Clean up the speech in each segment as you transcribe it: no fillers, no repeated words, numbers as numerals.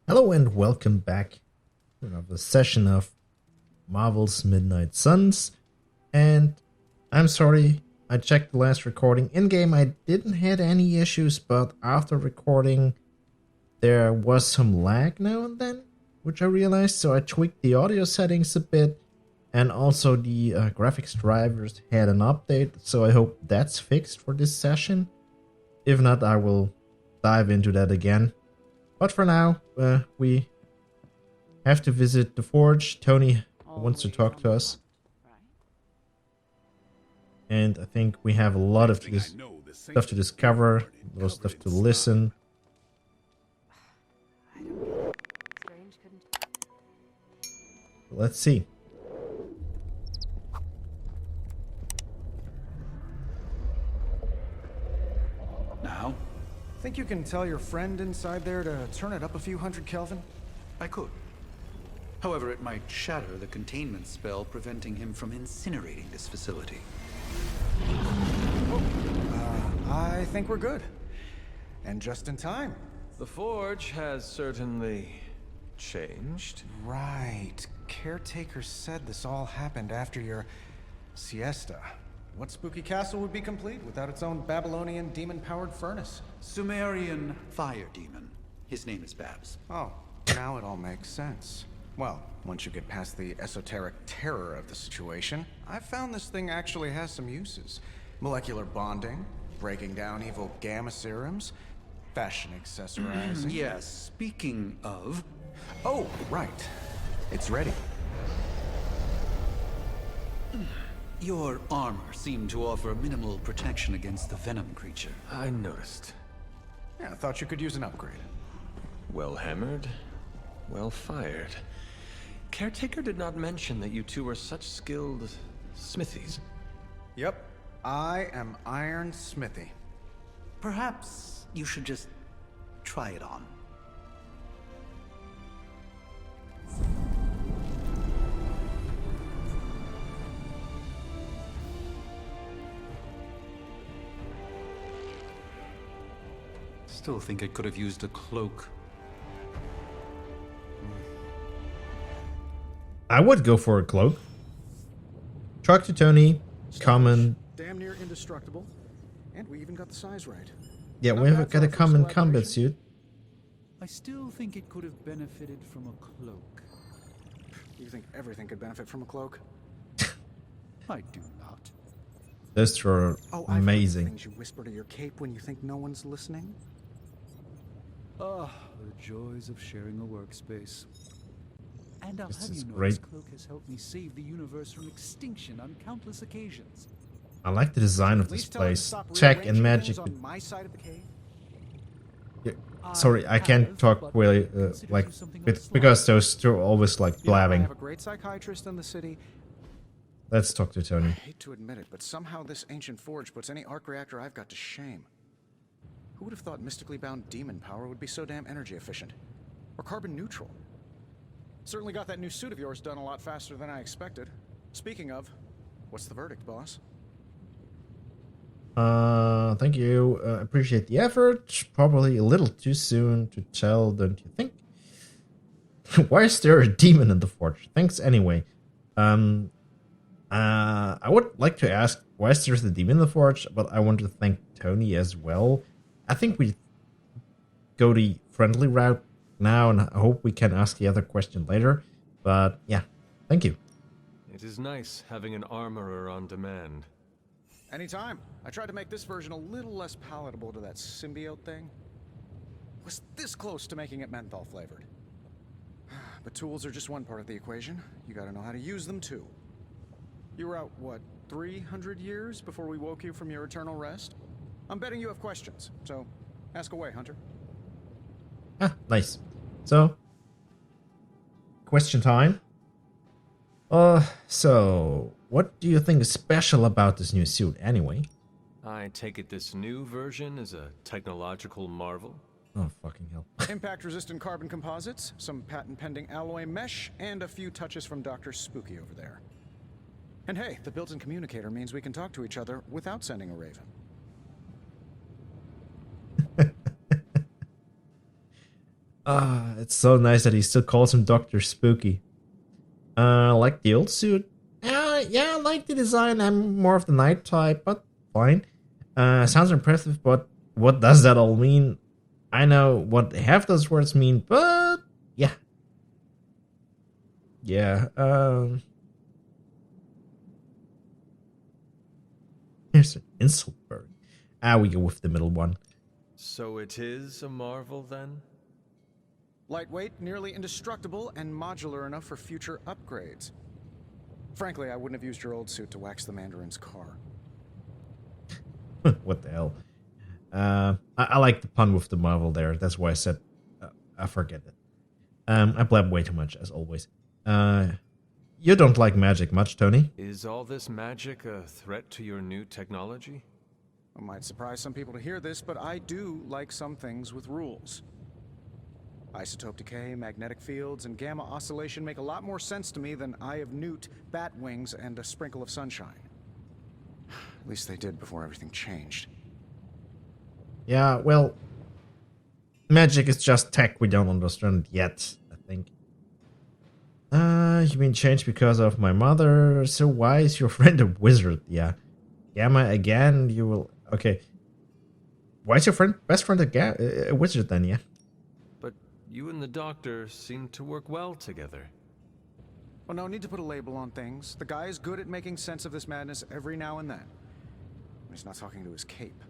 Hello and welcome back to another session of Marvel's Midnight Suns. And I'm sorry, I checked the last recording. In-game I didn't have any issues, but after recording there was some lag now and then, which I realized, so I tweaked the audio settings a bit, and also the graphics drivers had an update, so I hope that's fixed for this session. If not, I will dive into that again. But for now, we have to visit the forge. Tony wants to talk to us. And I think we have a lot of stuff to discover, a lot of stuff to listen. Let's see. Now? Think you can tell your friend inside there to turn it up a few hundred Kelvin? I could. However, it might shatter the containment spell preventing him from incinerating this facility. I think we're good. And just in time. The forge has certainly changed. Right. Caretaker said this all happened after your siesta. What spooky castle would be complete without its own Babylonian demon-powered furnace? Sumerian fire demon. His name is Babs. Oh, now it all makes sense. Well, once you get past the esoteric terror of the situation, I've found this thing actually has some uses. Molecular bonding, breaking down evil gamma serums, fashion accessorizing. Yes, speaking of... Oh, right. It's ready. Your armor seemed to offer minimal protection against the venom creature. I noticed. Yeah, I thought you could use an upgrade. Well hammered, well fired. Caretaker did not mention that you two were such skilled smithies. Yep. I am Iron Smithy. Perhaps you should just try it on. Still think I could have used a cloak. I would go for a cloak. Talk to Tony. Common. Damn near indestructible. And we even got the size right. Yeah, Not we bad have for got a our first common combat collaboration. suit. I still think it could have benefited from a cloak. You think everything could benefit from a cloak? I do not. Those are Oh, I've heard the amazing. things you whisper to your cape when you think no one's listening. Ah, the joys of sharing a workspace. And I'll This have is you know, great. this cloak has helped me save the universe from extinction on countless occasions. I like the design of At this least tell her to place. stop Tech and rearranging magic. things on my side of the cave. Sorry, I can't have, talk but really consider like you something on with, the sly. because those two are always like I blabbing. have a great psychiatrist in the city. Let's talk to I Tony. hate to admit it, but somehow this ancient forge puts any arc reactor I've got to shame. Who would have thought mystically bound demon power would be so damn energy efficient? Or carbon neutral? Certainly got that new suit of yours done a lot faster than I expected. Speaking of, what's the verdict, boss? Thank you. Appreciate the effort. Probably a little too soon to tell, don't you think? Why is there a demon in the forge? Thanks anyway. I would like to ask why is there a demon in the forge, but I want to thank Tony as well. I think we go the friendly route now, and I hope we can ask the other question later. But yeah, thank you. It is nice having an armorer on demand. Anytime. I tried to make this version a little less palatable to that symbiote thing. Was this close to making it menthol flavored. But tools are just one part of the equation. You gotta know how to use them too. You were out, what, 300 years before we woke you from your eternal rest? I'm betting you have questions, so ask away, Hunter. Ah, nice. So, question time. So, what do you think is special about this new suit anyway? I take it this new version is a technological marvel? Oh, fucking hell. Impact-resistant carbon composites, some patent-pending alloy mesh, and a few touches from Dr. Spooky over there. And hey, the built-in communicator means we can talk to each other without sending a raven. It's so nice that he still calls him Dr. Spooky. Like the old suit? Yeah, I like the design. I'm more of the night type, but fine. Sounds impressive, but what does that all mean? I know what half those words mean, but yeah. Yeah, here's an Insultberg. We go with the middle one. So it is a marvel, then? Lightweight, nearly indestructible, and modular enough for future upgrades. Frankly, I wouldn't have used your old suit to wax the Mandarin's car. What the hell? I like the pun with the marvel there. That's why I said I forget it. I blab way too much, as always. You don't like magic much, Tony. Is all this magic a threat to your new technology? It might surprise some people to hear this, but I do like some things with rules. Isotope decay, magnetic fields, and gamma oscillation make a lot more sense to me than Eye of Newt, bat wings, and a sprinkle of sunshine. At least they did before everything changed. Yeah, well, magic is just tech. We don't understand it yet, I think. You mean changed because of my mother? So why is your friend a wizard? Yeah. Gamma again, you will... Okay. Why is your best friend a wizard then, yeah? But you and the doctor seem to work well together. Well, no need to put a label on things. The guy is good at making sense of this madness every now and then. He's not talking to his cape.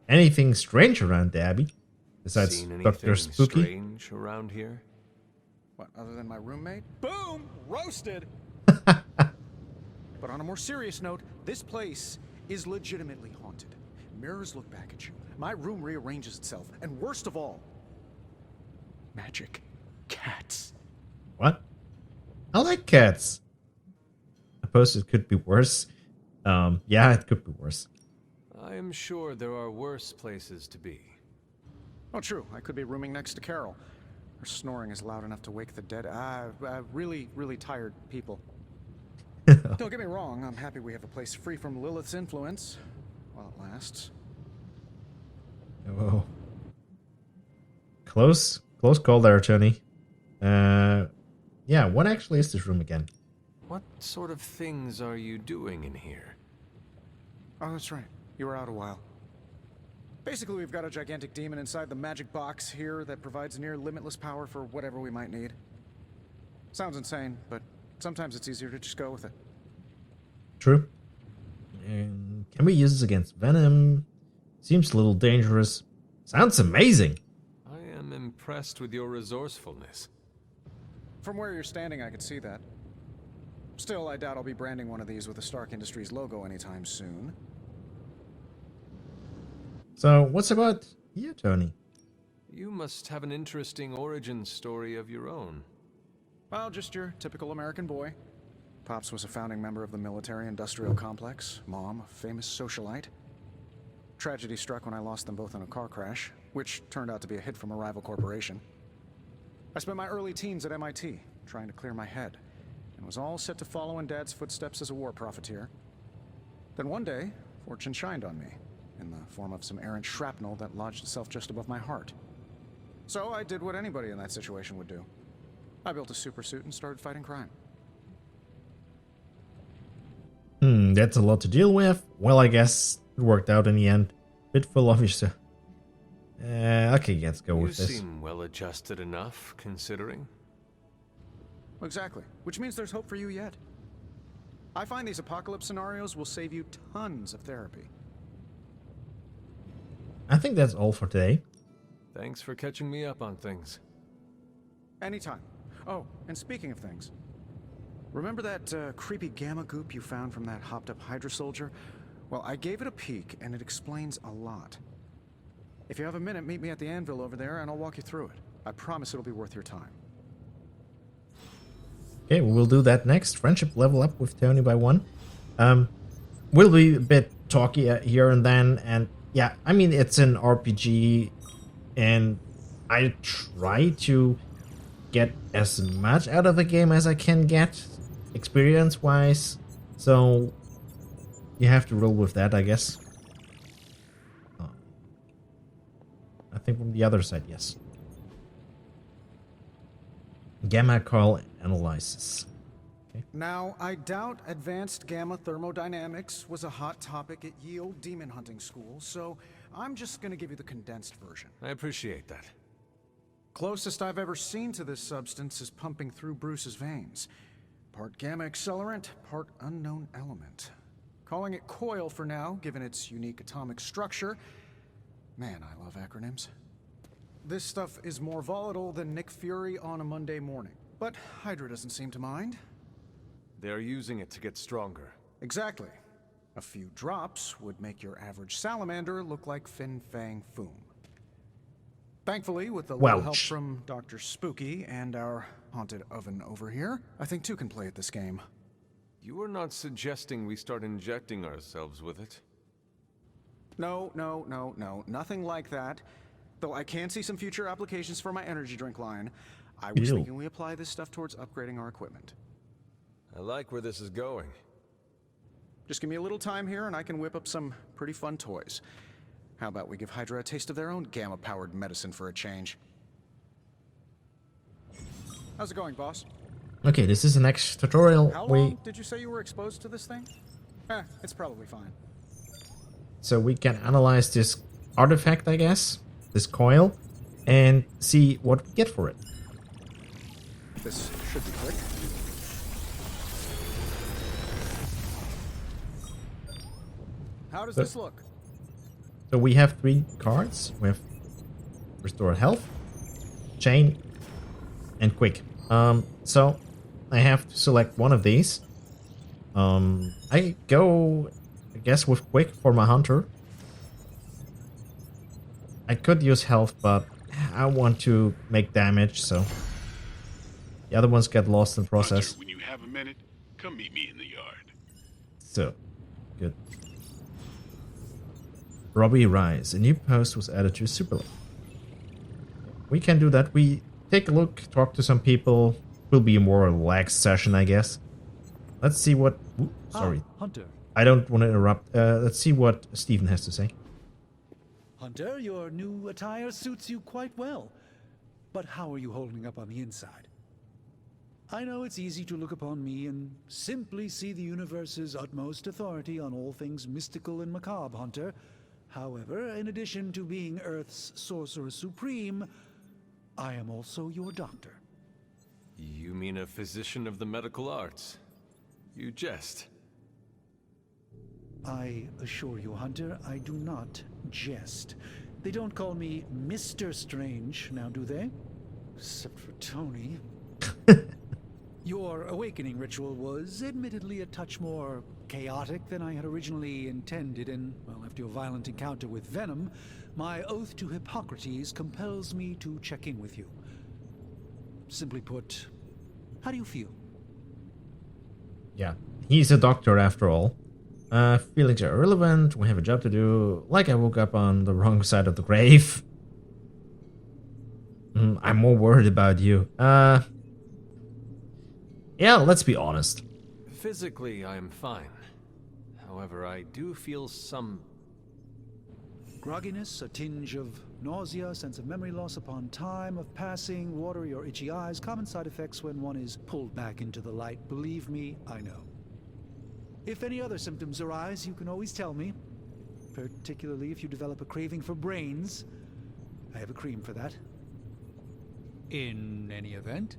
Anything strange around the Abbey? Besides Seen Dr. anything Spooky? strange around here? What, other than my roommate? Boom! Roasted! But on a more serious note, this place is legitimately haunted. Mirrors look back at you. My room rearranges itself. And worst of all, magic cats. What? I like cats. I suppose it could be worse. Yeah, it could be worse. I am sure there are worse places to be. Oh, true. I could be rooming next to Carol. Her snoring is loud enough to wake the dead. Really, really tired people. Don't get me wrong. I'm happy we have a place free from Lilith's influence. While it lasts. Oh. Close call there, Tony. Yeah, what actually is this room again? What sort of things are you doing in here? Oh, that's right. You were out a while. Basically, we've got a gigantic demon inside the magic box here that provides near limitless power for whatever we might need. Sounds insane, but sometimes it's easier to just go with it. True. And can we use this against Venom? Seems a little dangerous. Sounds amazing. I am impressed with your resourcefulness. From where you're standing, I can see that. Still, I doubt I'll be branding one of these with the Stark Industries logo anytime soon. So, what's about you, Tony? You must have an interesting origin story of your own. Well, just your typical American boy. Pops was a founding member of the military-industrial complex. Mom, a famous socialite. Tragedy struck when I lost them both in a car crash, which turned out to be a hit from a rival corporation. I spent my early teens at MIT, trying to clear my head, and was all set to follow in Dad's footsteps as a war profiteer. Then one day, fortune shined on me, in the form of some errant shrapnel that lodged itself just above my heart. So I did what anybody in that situation would do. I built a supersuit and started fighting crime. That's a lot to deal with. Well, I guess it worked out in the end. Bit full of yourself. Okay, let's go with this. You seem well adjusted enough, considering. Exactly, which means there's hope for you yet. I find these apocalypse scenarios will save you tons of therapy. I think that's all for today. Thanks for catching me up on things. Anytime. Oh, and speaking of things, remember that creepy gamma goop you found from that hopped-up Hydra soldier? Well, I gave it a peek, and it explains a lot. If you have a minute, meet me at the anvil over there, and I'll walk you through it. I promise it'll be worth your time. Okay, we'll do that next. Friendship level up with Tony by 1. We'll be a bit talky here and then, and yeah, I mean, it's an RPG, and I try to get as much out of a game as I can get, experience-wise, so you have to roll with that, I guess. think from the other side, yes. Gamma coil analysis. Now, I doubt advanced gamma thermodynamics was a hot topic at ye old demon hunting school, so I'm just gonna give you the condensed version. I appreciate that. Closest I've ever seen to this substance is pumping through Bruce's veins. Part gamma accelerant, part unknown element. Calling it coil for now, given its unique atomic structure. Man, I love acronyms. This stuff is more volatile than Nick Fury on a Monday morning. But Hydra doesn't seem to mind. They're using it to get stronger. Exactly. A few drops would make your average salamander look like Fin Fang Foom. Thankfully, with a little help from Dr. Spooky and our haunted oven over here, I think two can play at this game. You are not suggesting we start injecting ourselves with it? No, nothing like that. Though I can see some future applications for my energy drink line. I was thinking we apply this stuff towards upgrading our equipment. I like where this is going. Just give me a little time here and I can whip up some pretty fun toys. How about we give Hydra a taste of their own gamma-powered medicine for a change? How's it going, boss? Okay, this is the next tutorial. How long did you say you were exposed to this thing? It's probably fine. So we can analyze this artifact, I guess, this coil, and see what we get for it. This should be quick. How does this look? So we have 3 cards. We have Restore Health, Chain, and Quick. So I have to select one of these. I go, I guess, with Quick for my Hunter. I could use Health, but I want to make damage, so the other ones get lost in the process. Roger, when you have a minute, come meet me in the yard. So, good. Robbie Rise. A new post was added to Super League. We can do that. We take a look, talk to some people. Will be a more relaxed session, I guess. Let's see what... Ooh, sorry. Hunter. I don't want to interrupt. Let's see what Steven has to say. Hunter, your new attire suits you quite well. But how are you holding up on the inside? I know it's easy to look upon me and simply see the universe's utmost authority on all things mystical and macabre, Hunter. However, in addition to being Earth's Sorcerer Supreme, I am also your doctor. You mean a physician of the medical arts? You jest. I assure you, Hunter, I do not jest. They don't call me Mr. Strange, now do they? Except for Tony. Your awakening ritual was admittedly a touch more chaotic than I had originally intended, and, well, after your violent encounter with Venom, my oath to Hippocrates compels me to check in with you. Simply put, how do you feel? Yeah, he's a doctor after all. Feelings are irrelevant. We have a job to do. Like I woke up on the wrong side of the grave. I'm more worried about you. Yeah, let's be honest. Physically, I am fine. However, I do feel some... grogginess, a tinge of nausea, sense of memory loss upon time of passing, watery or itchy eyes, common side effects when one is pulled back into the light. Believe me, I know. If any other symptoms arise, you can always tell me. Particularly if you develop a craving for brains. I have a cream for that. In any event,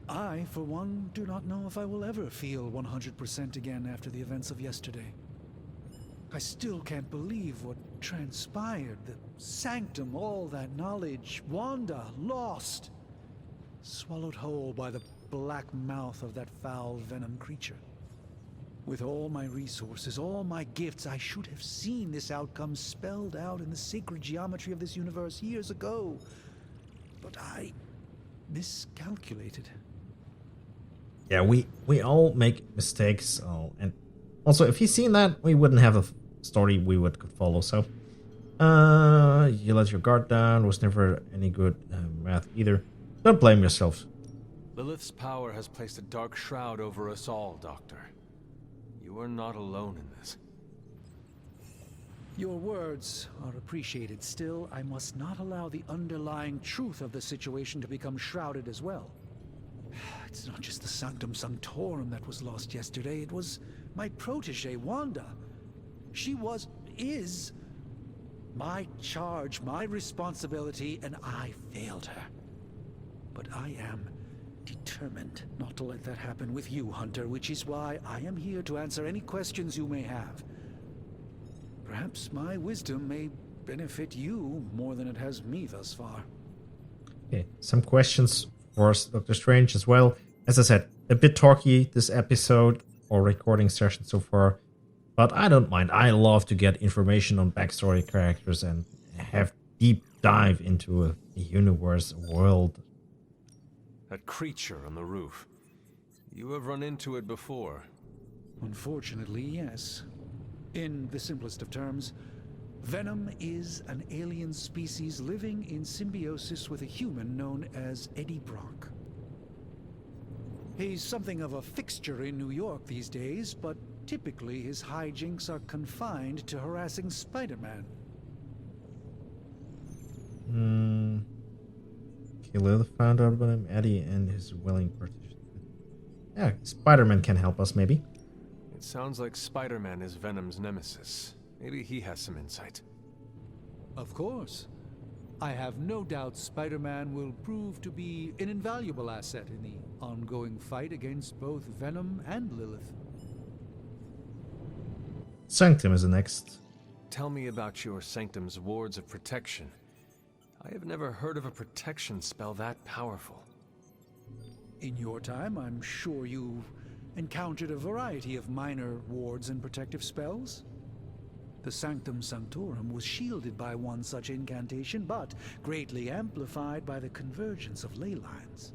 I, for one, do not know if I will ever feel 100% again after the events of yesterday. I still can't believe what transpired. The sanctum, all that knowledge, Wanda, lost. Swallowed whole by the black mouth of that foul venom creature. With all my resources, all my gifts, I should have seen this outcome spelled out in the sacred geometry of this universe years ago. But I miscalculated. Yeah, we all make mistakes. And also, if he's seen that, we wouldn't have a story we could follow. So, you let your guard down. Was never any good math either. Don't blame yourself. Lilith's power has placed a dark shroud over us all, Doctor. You are not alone in this. Your words are appreciated. Still, I must not allow the underlying truth of the situation to become shrouded as well. It's not just the Sanctum Sanctorum that was lost yesterday. It was my protege, Wanda. She is my charge, my responsibility, and I failed her. But I am determined not to let that happen with you, Hunter, which is why I am here to answer any questions you may have. Perhaps my wisdom may benefit you more than it has me thus far. Okay, some questions for Dr. Strange as well. As I said, a bit talky this episode or recording session so far, but I don't mind. I love to get information on backstory characters and have deep dive into a universe, a world. That creature on the roof. You have run into it before. Unfortunately, yes. In the simplest of terms, Venom is an alien species living in symbiosis with a human known as Eddie Brock. He's something of a fixture in New York these days, but typically his hijinks are confined to harassing Spider-Man. Killer found out about him, Eddie, and his willing participation. Yeah, Spider-Man can help us, maybe. It sounds like Spider-Man is Venom's nemesis. Maybe he has some insight. Of course. I have no doubt Spider-Man will prove to be an invaluable asset in the ongoing fight against both Venom and Lilith. Sanctum is the next. Tell me about your Sanctum's wards of protection. I have never heard of a protection spell that powerful. In your time, I'm sure you've encountered a variety of minor wards and protective spells. The Sanctum Sanctorum was shielded by one such incantation, but greatly amplified by the convergence of ley lines.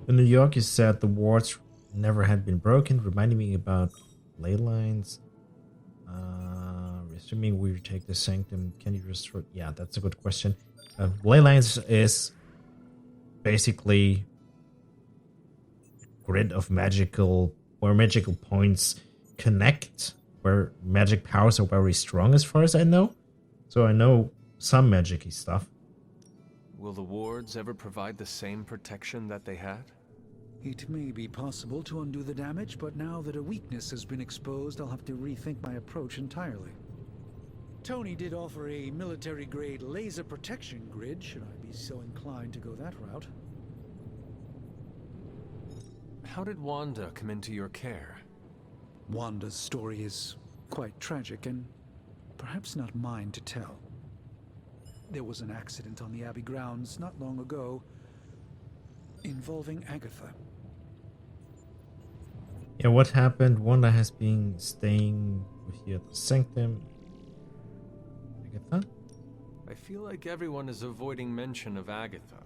In New York, you said the wards never had been broken, reminding me about ley lines. Assuming we take the Sanctum, can you restore? Yeah, that's a good question. Ley lines is basically a grid of magical points connect, where magic powers are very strong as far as I know. So I know some magic-y stuff. Will the wards ever provide the same protection that they had? It may be possible to undo the damage, but now that a weakness has been exposed, I'll have to rethink my approach entirely. Tony did offer a military-grade laser protection grid, should I be so inclined to go that route. How did Wanda come into your care? Wanda's story is quite tragic, and perhaps not mine to tell. There was an accident on the Abbey grounds not long ago involving Agatha. Yeah, what happened? Wanda has been staying with you at the Sanctum. Agatha? I feel like everyone is avoiding mention of Agatha.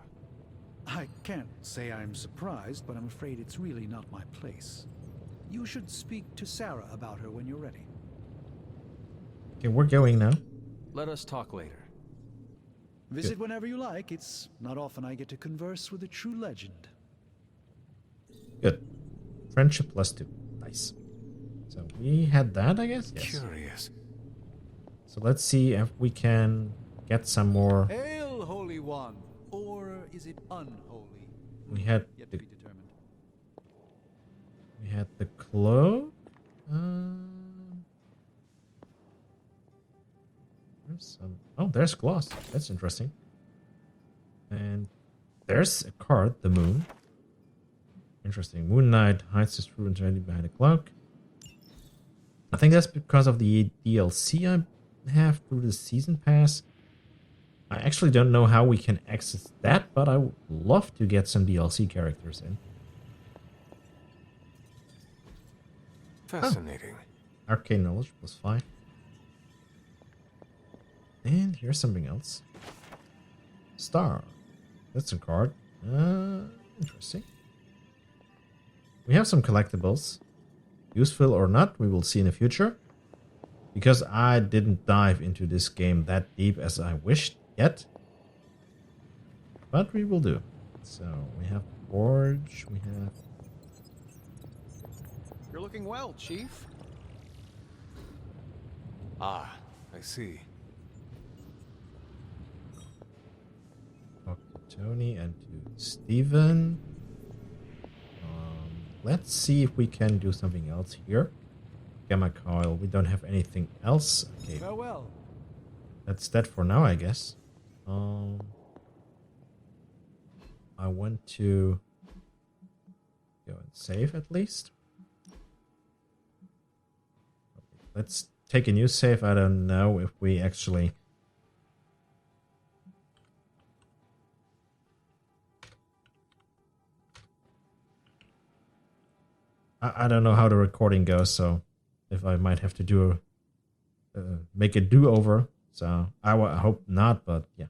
I can't say I'm surprised, but I'm afraid it's really not my place. You should speak to Sarah about her when you're ready. Okay, we're going now. Let us talk later. Visit whenever you like. It's not often I get to converse with a true legend. Good. Friendship +2. Nice. So we had that, I guess? Yes. Curious. So let's see if we can get some more. Hail, Holy One! Or is it unholy? We had Yet the, to be determined. we had the cloak. There's some. Oh, there's gloss. That's interesting. And there's a card, the moon. Interesting. Moon Knight hides his true identity behind a cloak. I think that's because of the DLC I have through the season pass. I actually don't know how we can access that, but I would love to get some DLC characters in. Fascinating. Arcane knowledge +5. And here's something else. Star. That's a card. Interesting. We have some collectibles. Useful or not, we will see in the future. Because I didn't dive into this game that deep as I wished yet. But we will do. So we have Forge, we have... You're looking well, Chief. Ah, I see. Talk to Tony and to Steven. Let's see if we can do something else here. Gamma coil. We don't have anything else. Okay, Farewell. that's that for now, I guess. I want to go and save at least. Let's take a new save. I don't know if we actually... I don't know how the recording goes, so if I might have to do make a do-over. So I hope not, but yeah.